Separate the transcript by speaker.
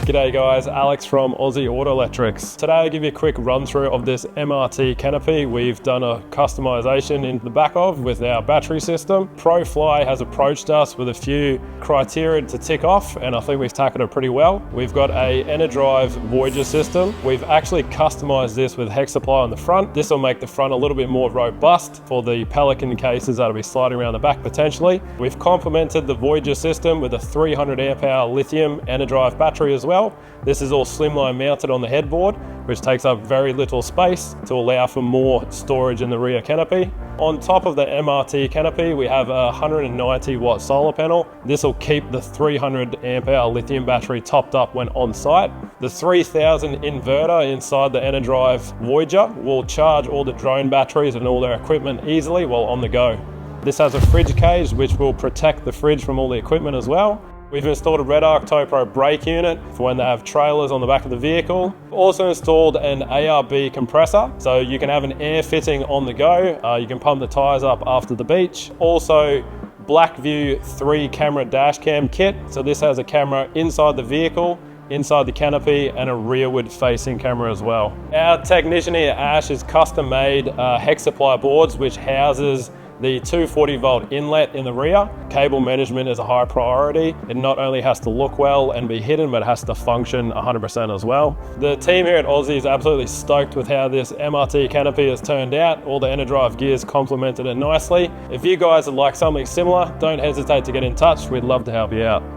Speaker 1: G'day guys, Alex from Ozzy Auto Electrics. Today I'll give you a quick run through of this MRT canopy we've done a customization in the back of with our battery system. Profly has approached us with a few criteria to tick off, and I think we've tackled it pretty well. We've got a Enerdrive Voyager system. We've actually customized this with hexaply on the front. This will make the front a little bit more robust for the Pelican cases that'll be sliding around the back potentially. We've complemented the Voyager system with a 300 amp hour lithium Enerdrive battery as well. This is all slimline mounted on the headboard, which takes up very little space to allow for more storage in the rear canopy. On top of the MRT canopy, we have a 190 watt solar panel. This will keep the 300 amp hour lithium battery topped up when on site. The 3000 inverter inside the Enerdrive Voyager will charge all the drone batteries and all their equipment easily while on the go. This has a fridge cage which will protect the fridge from all the equipment as well. We've installed a Redarc TowPro brake unit for when they have trailers on the back of the vehicle. Also installed an ARB compressor, so you can have an air fitting on the go. You can pump the tyres up after the beach. Also, BlackVue 3 camera dash cam kit. So this has a camera inside the vehicle, inside the canopy, and a rearward facing camera as well. Our technician here, Ash, has custom made hexaply boards which houses the 240 volt inlet in the rear. Cable management is a high priority. It not only has to look well and be hidden, but it has to function 100% as well. The team here at Ozzy is absolutely stoked with how this MRT canopy has turned out. All the Enerdrive gears complemented it nicely. If you guys would like something similar, don't hesitate to get in touch. We'd love to help you out.